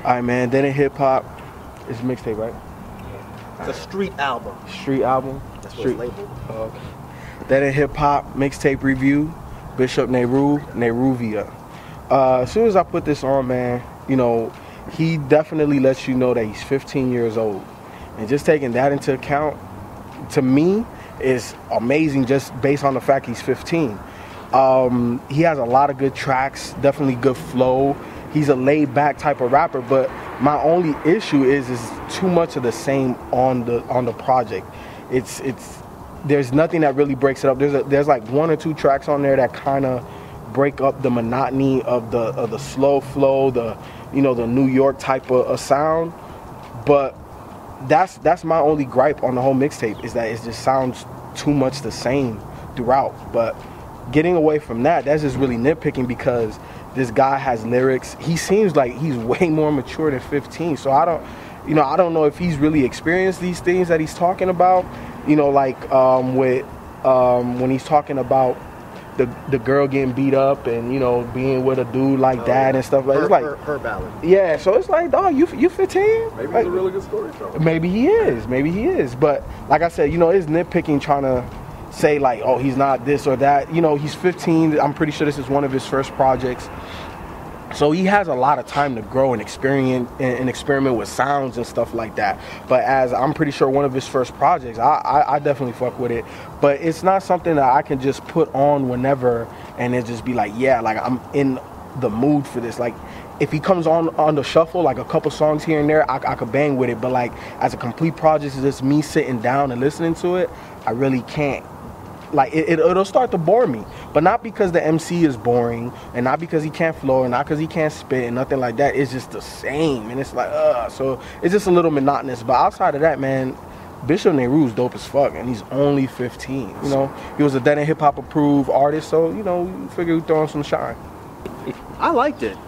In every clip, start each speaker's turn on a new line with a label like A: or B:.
A: Alright, man, Then in Hip Hop. It's a mixtape, right?
B: It's a street album.
A: Street album?
B: That's what it's labeled.
A: Okay. Then in Hip Hop mixtape review. Bishop Nehru, Nehruvia. As soon as I put this on, man, you know, he definitely lets you know that he's 15 years old. And just taking that into account, to me, is amazing just based on the fact he's 15. He has a lot of good tracks, definitely good flow. He's a laid-back type of rapper, but my only issue is too much of the same on the project. There's nothing that really breaks it up. There's like 1 or 2 tracks on there that kind of break up the monotony of the slow flow, the New York type of sound. But that's my only gripe on the whole mixtape, is that it just sounds too much the same throughout. But getting away from that, that's just really nitpicking, because this guy has lyrics. He seems like he's way more mature than 15. So I don't know if he's really experienced these things that he's talking about. Like when he's talking about the girl getting beat up and being with a dude like that and stuff like that. It's like
B: her ballad.
A: Yeah, so it's like, dog, you 15?
C: Maybe
A: like,
C: he's a really good storyteller.
A: Maybe he is. But like I said, it's nitpicking trying to say like, oh, he's not this or that. He's 15. I'm pretty sure this is one of his first projects. So he has a lot of time to grow and experience and experiment with sounds and stuff like that. But as I'm pretty sure one of his first projects, I definitely fuck with it. But it's not something that I can just put on whenever and it just be like, yeah, like I'm in the mood for this. Like if he comes on the shuffle, like a couple songs here and there, I could bang with it. But like as a complete project, it's just me sitting down and listening to it, I really can't. Like it'll start to bore me, but not because the MC is boring, and not because he can't flow, and not because he can't spit, and nothing like that. It's just the same, and it's like, so it's just a little monotonous. But outside of that, man, Bishop Nehru's dope as fuck, and he's only 15. He was a DEHH Hip Hop Approved artist, so we figure we'd throw him some shine.
B: I liked it.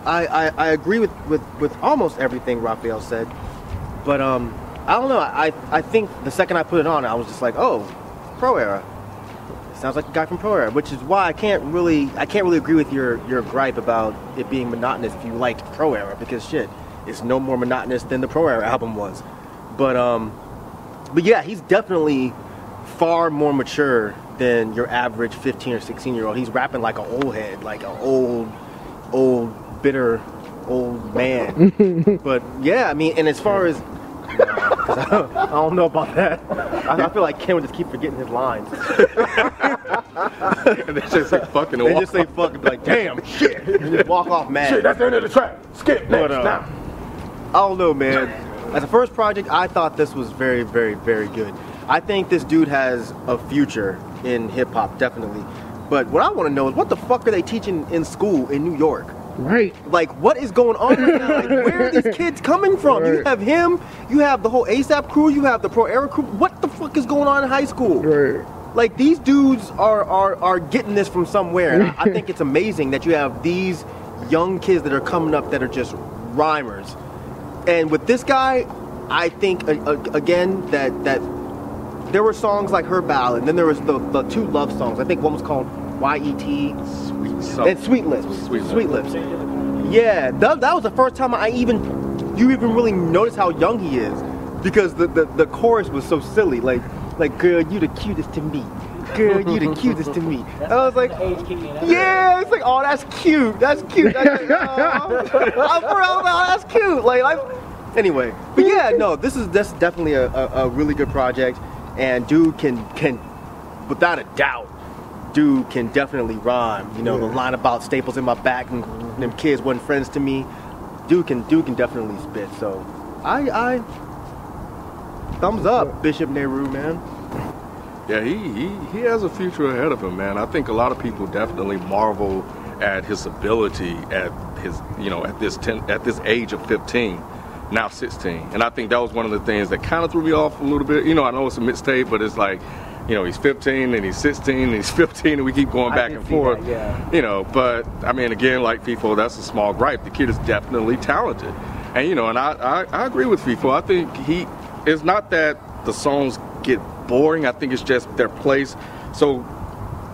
B: I agree with almost everything Raphael said, but I don't know. I think the second I put it on, I was just like, oh. Pro Era. It sounds like a guy from Pro Era, which is why I can't really agree with your gripe about it being monotonous if you liked Pro Era, because shit, it's no more monotonous than the Pro Era album was. But yeah, he's definitely far more mature than your average 15 or 16-year-old. He's rapping like an old head, like an old bitter old man. But yeah, I mean, and as far as I don't know about that. I feel like Ken would just keep forgetting his lines.
C: And they just say fucking.
B: They just say fucking, like, damn, shit, and just walk off mad.
C: Shit, that's the end of the track. Skip next now.
B: I don't know, man. As a first project, I thought this was very, very, very good. I think this dude has a future in hip hop, definitely. But what I want to know is, what the fuck are they teaching in school in New York?
A: Right.
B: Like, what is going on right now? Like, where are these kids coming from? Right. You have him, you have the whole ASAP crew, you have the Pro Era crew. What the fuck is going on in high school?
A: Right.
B: Like, these dudes are getting this from somewhere. And I think it's amazing that you have these young kids that are coming up that are just rhymers. And with this guy, I think, again, that there were songs like Her Ballad, and then there was the 2 love songs. I think one was called YET. And Sweet Lips. Sweet Lips. Yeah, that was the first time you even really noticed how young he is, because the chorus was so silly. Like girl, you the cutest to me. Girl, you the cutest to me. And I was like, yeah, it's like, oh, that's cute. That's cute. That's like, oh, that's cute. Like, anyway, but yeah, no, this is definitely a really good project, and dude can without a doubt. Dude can definitely rhyme. The line about staples in my back and them kids wasn't friends to me. Dude can definitely spit. So I thumbs up, Bishop Nehru, man.
C: Yeah, he has a future ahead of him, man. I think a lot of people definitely marvel at his ability at his at this age of 15, now 16. And I think that was one of the things that kind of threw me off a little bit. I know it's a mixtape, but it's like, he's 15 and he's 16 and he's 15 and we keep going back and forth.
B: That, yeah.
C: But I mean, again, like FIFO, that's a small gripe. The kid is definitely talented. And, and I agree with FIFO. I think it's not that the songs get boring. I think it's just their place. So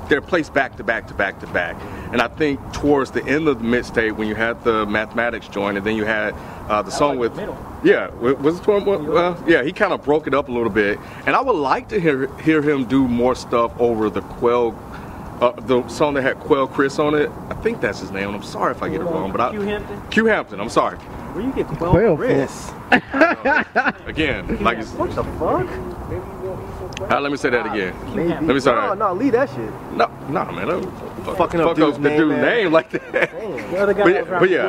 C: they're placed back to back to back to back. And I think towards the end of the mixtape, when you had the mathematics joint, and then you had the song with, yeah, was it well, yeah, he kind of broke it up a little bit. And I would like to hear him do more stuff over the the song that had Quell Chris on it. I think that's his name. I'm sorry if I get it wrong, but Q Hampton. I'm sorry.
B: Where you get Quell Chris?
C: Again, like
B: what the fuck?
C: let me say that again.
B: Maybe.
C: Let me say that.
B: No, leave that shit.
C: No, man.
B: Fucking up
C: the dude's name like that. But yeah,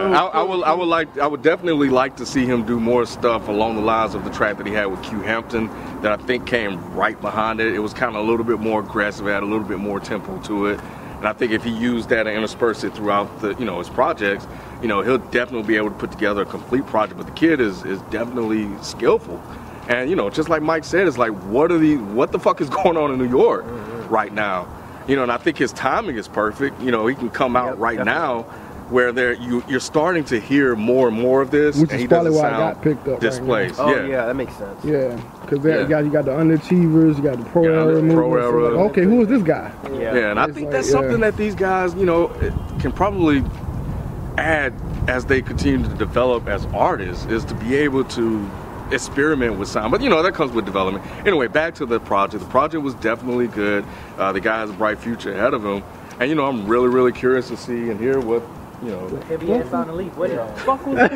C: I would definitely like to see him do more stuff along the lines of the track that he had with Q Hampton that I think came right behind it. It was kind of a little bit more aggressive, had a little bit more tempo to it. And I think if he used that and interspersed it throughout the, his projects, he'll definitely be able to put together a complete project. But the kid is definitely skillful. And just like Mike said, it's like what the fuck is going on in New York right now? And I think his timing is perfect. He can come out now where you're starting to hear more and more of this.
D: Which
C: and
D: is
C: he
D: probably
C: doesn't
D: why I
C: sound
D: got picked up.
C: displaced.
B: Right yeah, that makes sense.
D: Yeah, because you got the underachievers, you got the pro era movement. So like, okay, who is this guy?
C: Yeah, and I think that's something that these guys, can probably add as they continue to develop as artists, is to be able to experiment with sound. But that comes with development. Anyway, back to the project. The project was definitely good. The guy has a bright future ahead of him. And I'm really, really curious to see and hear what
E: Heavy ass on the leaf. What the fuck was that?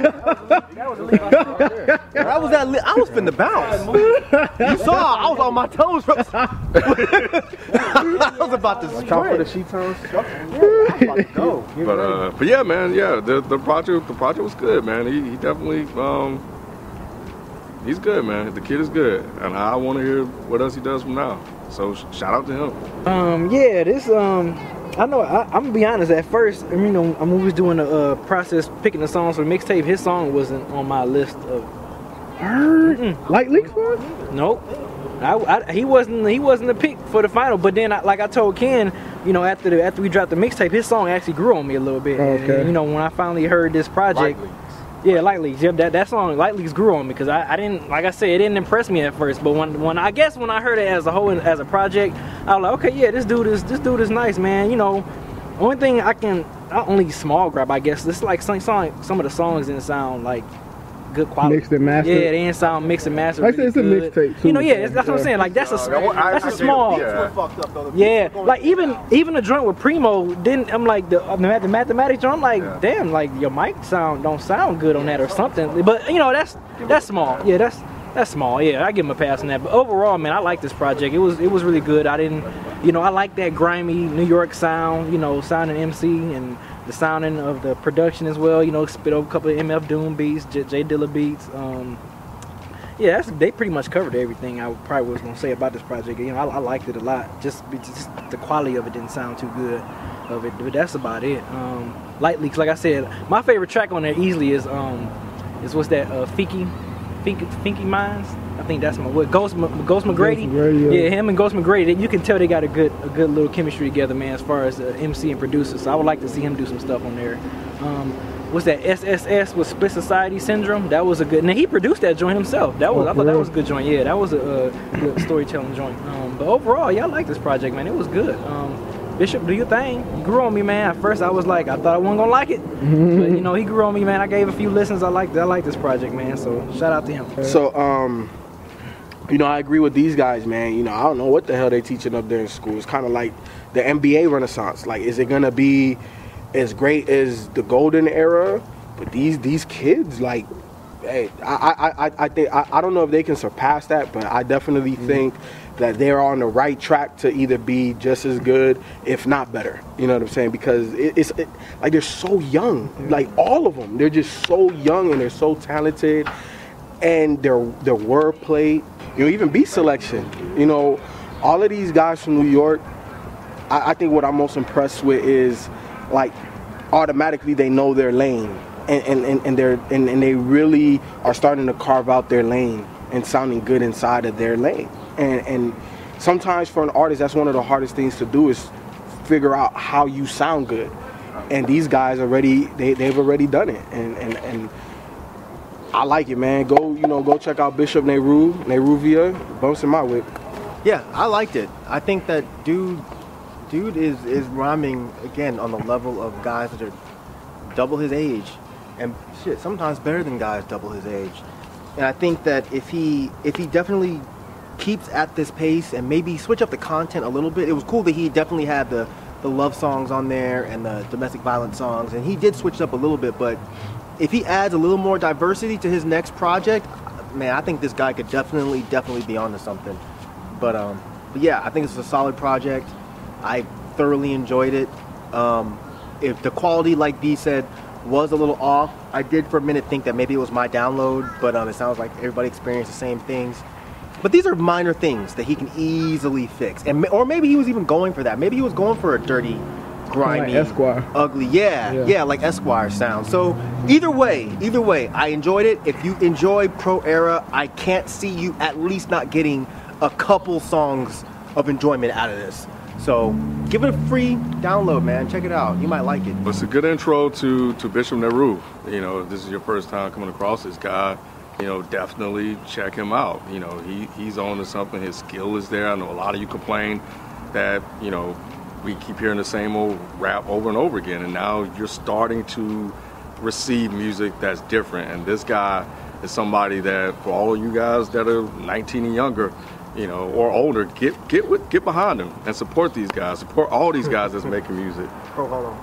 E: That was a leaf.
B: That was that. I was finna bounce. You saw I was on my toes. I was about to
A: watch out for the sheet tones.
C: But yeah, man, yeah, the project was good, man. He definitely he's good, man. The kid is good, and I want to hear what else he does from now. So shout out to him.
E: Yeah, this I know. I'm gonna be honest. At first, when we was doing the process picking the songs for the mixtape, his song wasn't on my list of.
D: Light Leaks one?
E: Nope. He wasn't the pick for the final. But then, like I told Ken, after we dropped the mixtape, his song actually grew on me a little bit.
D: Okay.
E: And, when I finally heard this project. Yeah, Light Leaks. Yeah, that song, Light Leaks, grew on me because I didn't, like I said, it didn't impress me at first. But when I heard it as a whole, as a project, I was like, okay, yeah, this dude is nice, man. Only thing only small grab, I guess. This is like some of the songs didn't sound like good quality.
D: Mixed and mastered.
E: Yeah, they didn't sound mixed and mastered.
D: I say it's a mixtape too.
E: That's what I'm saying. Like that's a small. Yeah, like even the joint with Primo didn't. I'm like the mathematics joint. I'm like, damn, like your mic don't sound good on that or something. But that's small. Yeah, that's small. Yeah, I give him a pass on that. But overall, man, I like this project. It was really good. I didn't, I like that grimy New York sound. Sounding MC and the sounding of the production as well. Spit over a couple of MF Doom beats, J Dilla beats. Yeah, they pretty much covered everything I probably was gonna say about this project. I liked it a lot. Just the quality of it didn't sound too good of it, but that's about it. Light Leaks, like I said, my favorite track on there easily is what's that? Finky Minds. I think that's Ghost McGrady. Yeah, him and Ghost McGrady. You can tell they got a good little chemistry together, man. As far as MC and producer, so I would like to see him do some stuff on there. What's that? SSS with Split Society Syndrome. That was a good. Now he produced that joint himself. I thought that was a good joint. Yeah, that was a good storytelling joint. But overall, yeah, I like this project, man. It was good. Bishop, do your thing. You grew on me, man. At first, I was like, I thought I wasn't gonna like it, but he grew on me, man. I gave a few listens. I like this project, man. So shout out to him.
A: So I agree with these guys, man. I don't know what the hell they teaching up there in school. It's kind of like the NBA renaissance. Like, is it gonna be as great as the golden era? But these kids, like, hey, I think I don't know if they can surpass that, but I definitely think that they're on the right track to either be just as good, if not better. You know what I'm saying? Because it's like they're so young, like all of them. They're just so young and they're so talented, and their wordplay, even beat selection. All of these guys from New York. I think what I'm most impressed with is like automatically they know their lane, and they really are starting to carve out their lane and sounding good inside of their lane. And sometimes for an artist, that's one of the hardest things to do is figure out how you sound good. And these guys they've already done it. And I like it, man. Go check out Bishop Nehru, Nehruvia, bumps in my whip.
B: Yeah, I liked it. I think that dude Dude is rhyming again on the level of guys that are double his age, and shit, sometimes better than guys double his age. And I think that if he definitely keeps at this pace and maybe switch up the content a little bit. It was cool that he definitely had the love songs on there and the domestic violence songs, and he did switch it up a little bit, but if he adds a little more diversity to his next project, man, I think this guy could definitely be onto something. But yeah, I think it's a solid project. I thoroughly enjoyed it. If the quality, like B said, was a little off, I did for a minute think that maybe it was my download, but it sounds like everybody experienced the same things. But these are minor things that he can easily fix, or maybe he was even going for that. Maybe he was going for a dirty, grimy,
D: like Esquire,
B: ugly, yeah, like Esquire sound. So either way, I enjoyed it. If you enjoy Pro Era, I can't see you at least not getting a couple songs of enjoyment out of this. So give it a free download, man. Check it out. You might like it.
C: It's a good intro to Bishop Nehru. You know, if this is your first time coming across this guy, you know, definitely check him out. You know, he's on to something. His skill is there. I know a lot of you complain that, you know, we keep hearing the same old rap over and over again, and now you're starting to receive music that's different. And this guy is somebody that, for all of you guys that are 19 and younger, you know, or older, get behind him and support these guys. Support all these guys that's making music.
B: Oh, hold on.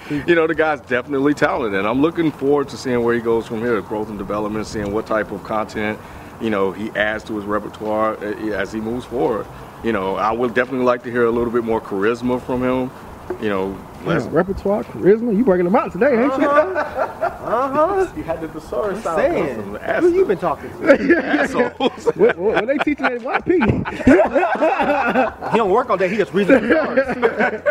C: You know, the guy's definitely talented, and I'm looking forward to seeing where he goes from here, growth and development, seeing what type of content, you know, he adds to his repertoire as he moves forward. You know, I would definitely like to hear a little bit more charisma from him. You know,
D: repertoire, charisma. You breaking them out today, ain't you?
B: You had the thesaurus sound. Who you been talking to?
C: Assholes.
D: What they teaching at YP?
B: He don't work all day. He just reads the thesaurus.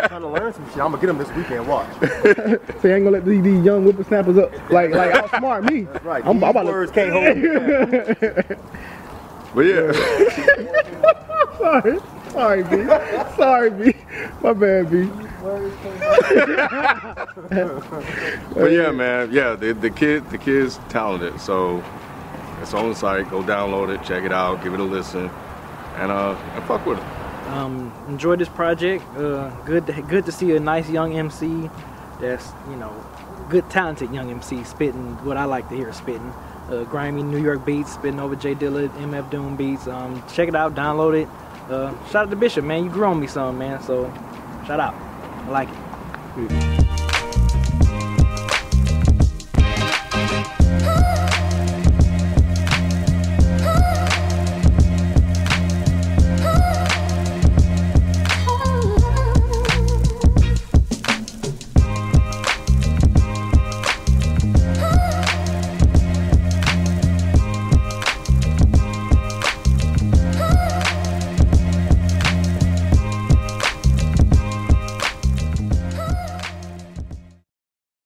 B: Trying to learn some shit. I'm gonna get him this weekend. Watch.
D: So you ain't gonna let these young whippersnappers up like outsmart me.
B: That's right.
D: I'm about
B: words can't hold me.
C: But yeah.
D: Sorry, B. My bad, B.
C: But yeah, man, yeah, the kid's talented. So it's on the site. Go download it, check it out, give it a listen, and fuck with it.
E: Enjoyed this project. Good to see a nice young MC that's, you know, good talented young MC spitting what I like to hear spitting. Grimy New York beats, spitting over J Dilla, MF Doom beats. Check it out, download it. Shout out to Bishop, man. You grew on me some, man. So shout out. I like it.